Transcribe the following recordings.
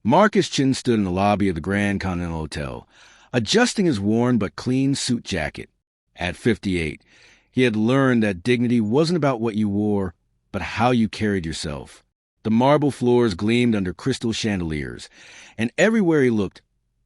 Marcus Chin stood in the lobby of the Grand Continental Hotel, adjusting his worn but clean suit jacket. At 58, he had learned that dignity wasn't about what you wore, but how you carried yourself. The marble floors gleamed under crystal chandeliers, and everywhere he looked,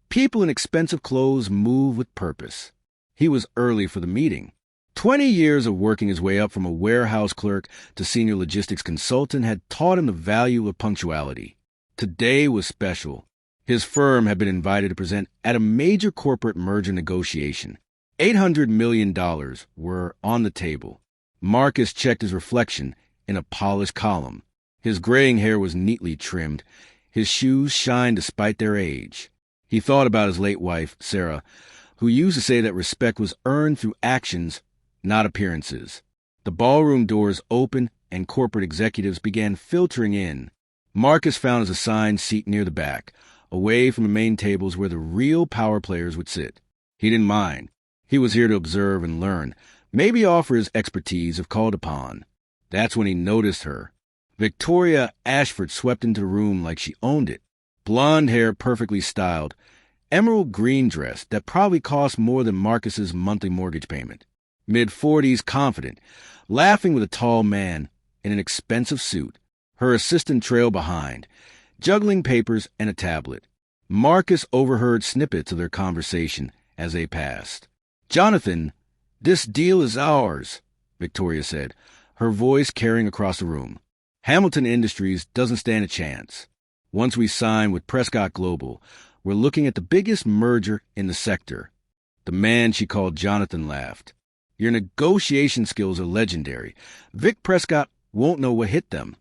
people in expensive clothes moved with purpose. He was early for the meeting. 20 years of working his way up from a warehouse clerk to senior logistics consultant had taught him the value of punctuality. Today was special. His firm had been invited to present at a major corporate merger negotiation. $800 million were on the table. Marcus checked his reflection in a polished column. His graying hair was neatly trimmed. His shoes shined despite their age. He thought about his late wife, Sarah, who used to say that respect was earned through actions, not appearances. The ballroom doors opened and corporate executives began filtering in. Marcus found his assigned seat near the back, away from the main tables where the real power players would sit. He didn't mind. He was here to observe and learn, maybe offer his expertise if called upon. That's when he noticed her. Victoria Ashford swept into the room like she owned it. Blonde hair perfectly styled, emerald green dress that probably cost more than Marcus's monthly mortgage payment. Mid-40s, confident, laughing with a tall man in an expensive suit. Her assistant trailed behind, juggling papers and a tablet. Marcus overheard snippets of their conversation as they passed. "Jonathan, this deal is ours," Victoria said, her voice carrying across the room. "Hamilton Industries doesn't stand a chance. Once we sign with Prescott Global, we're looking at the biggest merger in the sector." The man she called Jonathan laughed. "Your negotiation skills are legendary. Vic Prescott won't know what hit them."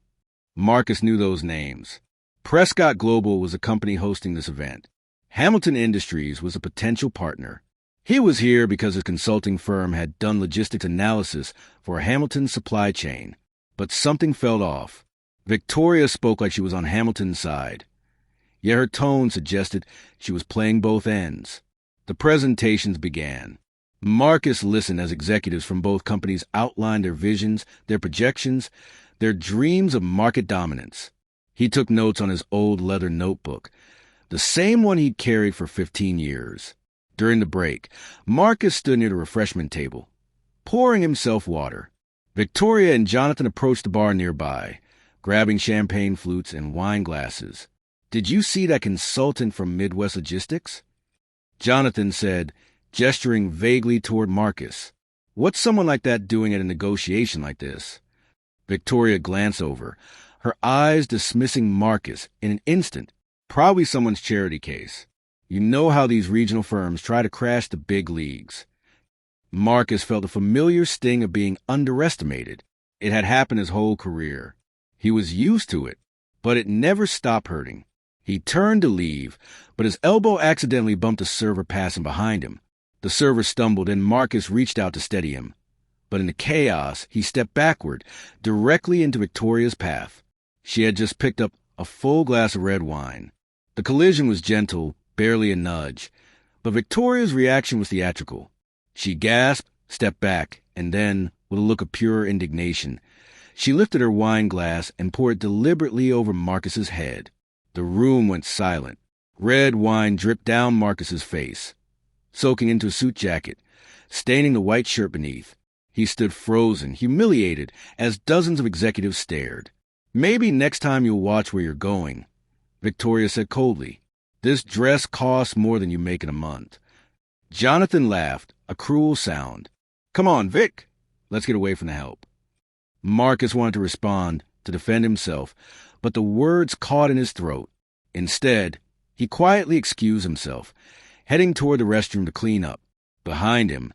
Marcus knew those names. Prescott Global was the company hosting this event. Hamilton Industries was a potential partner. He was here because his consulting firm had done logistics analysis for Hamilton's supply chain. But something felt off. Victoria spoke like she was on Hamilton's side. Yet her tone suggested she was playing both ends. The presentations began. Marcus listened as executives from both companies outlined their visions, their projections, their dreams of market dominance. He took notes on his old leather notebook, the same one he'd carried for 15 years. During the break, Marcus stood near the refreshment table, pouring himself water. Victoria and Jonathan approached the bar nearby, grabbing champagne flutes and wine glasses. "Did you see that consultant from Midwest Logistics?" Jonathan said, gesturing vaguely toward Marcus. "What's someone like that doing at a negotiation like this?" Victoria glanced over, her eyes dismissing Marcus in an instant. "Probably someone's charity case. You know how these regional firms try to crash the big leagues." Marcus felt a familiar sting of being underestimated. It had happened his whole career. He was used to it, but it never stopped hurting. He turned to leave, but his elbow accidentally bumped a server passing behind him. The server stumbled, and Marcus reached out to steady him. But in the chaos, he stepped backward, directly into Victoria's path. She had just picked up a full glass of red wine. The collision was gentle, barely a nudge, but Victoria's reaction was theatrical. She gasped, stepped back, and then, with a look of pure indignation, she lifted her wine glass and poured it deliberately over Marcus's head. The room went silent. Red wine dripped down Marcus's face, soaking into his suit jacket, staining the white shirt beneath. He stood frozen, humiliated, as dozens of executives stared. "Maybe next time you'll watch where you're going," Victoria said coldly. "This dress costs more than you make in a month." Jonathan laughed, a cruel sound. "Come on, Vic. Let's get away from the help." Marcus wanted to respond, to defend himself, but the words caught in his throat. Instead, he quietly excused himself, heading toward the restroom to clean up. Behind him,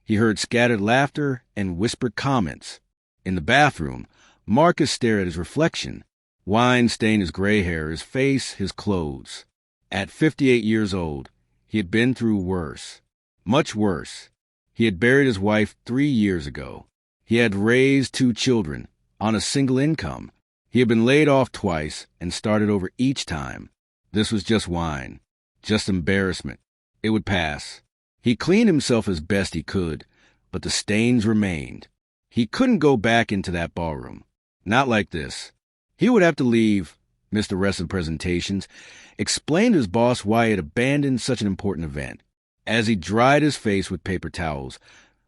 he heard scattered laughter and whispered comments. In the bathroom, Marcus stared at his reflection. Wine stained his gray hair, his face, his clothes. At 58 years old, he had been through worse. Much worse. He had buried his wife 3 years ago. He had raised 2 children on a single income. He had been laid off twice and started over each time. This was just wine, just embarrassment. It would pass. He cleaned himself as best he could, but the stains remained. He couldn't go back into that ballroom. Not like this. He would have to leave missed the rest of the presentations, explained to his boss why he had abandoned such an important event. As he dried his face with paper towels,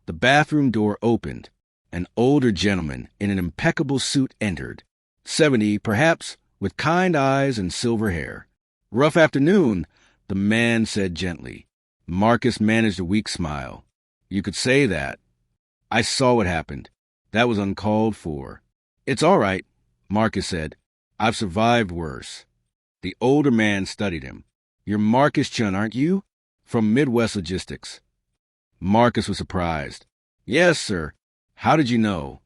the bathroom door opened. An older gentleman in an impeccable suit entered. 70, perhaps, with kind eyes and silver hair. "Rough afternoon," the man said gently. Marcus managed a weak smile. "You could say that. I saw what happened. That was uncalled for." "It's all right," Marcus said. "I've survived worse." The older man studied him. "You're Marcus Chun, aren't you? From Midwest Logistics." Marcus was surprised. "Yes, sir. How did you know?"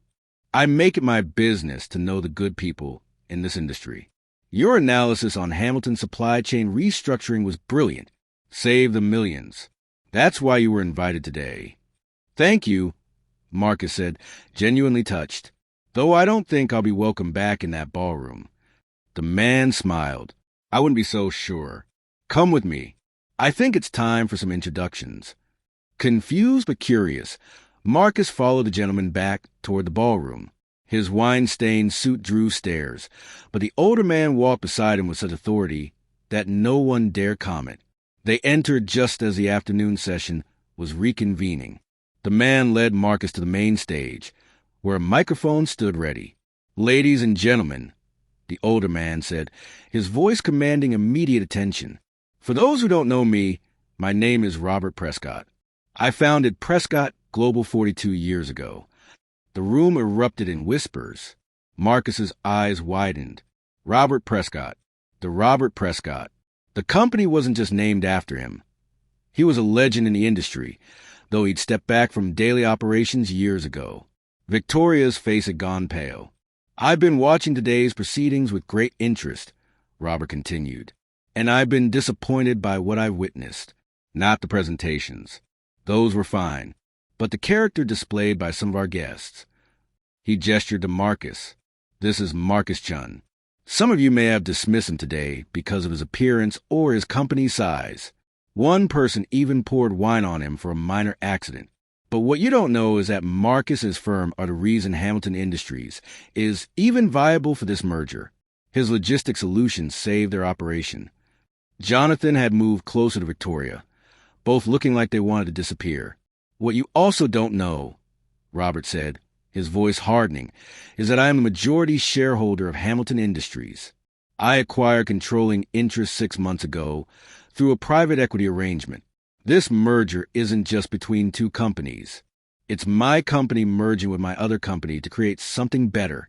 "I make it my business to know the good people in this industry. Your analysis on Hamilton's supply chain restructuring was brilliant. Saved the millions. That's why you were invited today." "Thank you," Marcus said, genuinely touched, "though I don't think I'll be welcome back in that ballroom." The man smiled. "I wouldn't be so sure. Come with me. I think it's time for some introductions." Confused but curious, Marcus followed the gentleman back toward the ballroom. His wine-stained suit drew stares, but the older man walked beside him with such authority that no one dare comment. They entered just as the afternoon session was reconvening. The man led Marcus to the main stage, where a microphone stood ready. "Ladies and gentlemen," the older man said, his voice commanding immediate attention. "For those who don't know me, my name is Robert Prescott. I founded Prescott Global 42 years ago." The room erupted in whispers. Marcus's eyes widened. Robert Prescott. The Robert Prescott. The company wasn't just named after him. He was a legend in the industry, though he'd stepped back from daily operations years ago. Victoria's face had gone pale. "I've been watching today's proceedings with great interest," Robert continued, "and I've been disappointed by what I've witnessed. Not the presentations. Those were fine, but the character displayed by some of our guests." He gestured to Marcus. "This is Marcus Chun. Some of you may have dismissed him today because of his appearance or his company's size. One person even poured wine on him for a minor accident. But what you don't know is that Marcus's firm are the reason Hamilton Industries is even viable for this merger. His logistic solutions saved their operation." Jonathan had moved closer to Victoria, both looking like they wanted to disappear. "What you also don't know," Robert said, his voice hardening, "is that I am the majority shareholder of Hamilton Industries. I acquired controlling interest 6 months ago through a private equity arrangement. This merger isn't just between two companies. It's my company merging with my other company to create something better."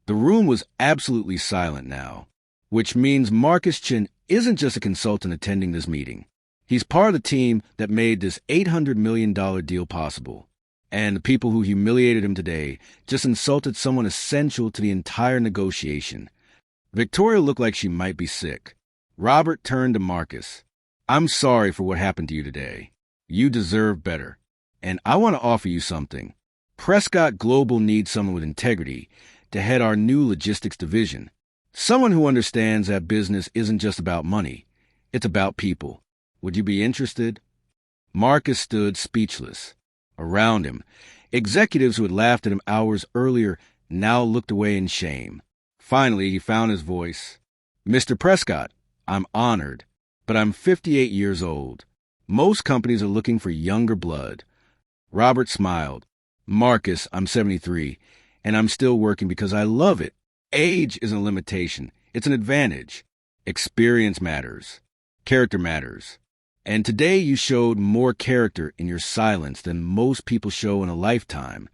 The room was absolutely silent now, which means Marcus Chin isn't just a consultant attending this meeting. He's part of the team that made this $800 million deal possible. And the people who humiliated him today just insulted someone essential to the entire negotiation. Victoria looked like she might be sick. Robert turned to Marcus. "I'm sorry for what happened to you today. You deserve better. And I want to offer you something. Prescott Global needs someone with integrity to head our new logistics division. Someone who understands that business isn't just about money. It's about people. Would you be interested?" Marcus stood speechless. Around him, executives who had laughed at him hours earlier now looked away in shame. Finally, he found his voice. "Mr. Prescott, I'm honored, but I'm 58 years old. Most companies are looking for younger blood." Robert smiled. "Marcus, I'm 73, and I'm still working because I love it. Age isn't a limitation. It's an advantage. Experience matters. Character matters. And today you showed more character in your silence than most people show in a lifetime."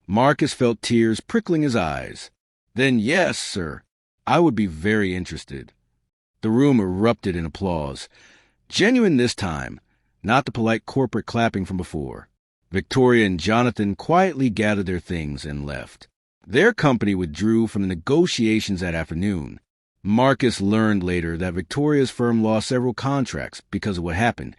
Marcus felt tears prickling his eyes. "Then yes, sir, I would be very interested." The room erupted in applause. Genuine this time, not the polite corporate clapping from before. Victoria and Jonathan quietly gathered their things and left. Their company withdrew from the negotiations that afternoon. Marcus learned later that Victoria's firm lost several contracts because of what happened,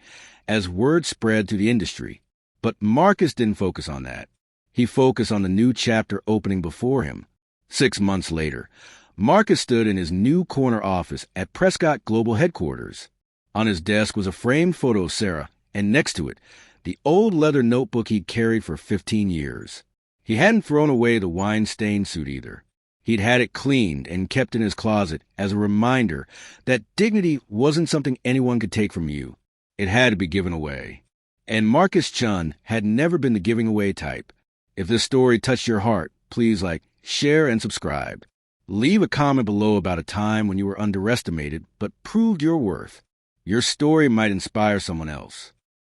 as word spread through the industry. But Marcus didn't focus on that. He focused on the new chapter opening before him. 6 months later, Marcus stood in his new corner office at Prescott Global Headquarters. On his desk was a framed photo of Sarah, and next to it, the old leather notebook he'd carried for 15 years. He hadn't thrown away the wine-stained suit either. He'd had it cleaned and kept in his closet as a reminder that dignity wasn't something anyone could take from you. It had to be given away. And Marcus Chun had never been the giving away type. If this story touched your heart, please share, and subscribe. Leave a comment below about a time when you were underestimated but proved your worth. Your story might inspire someone else.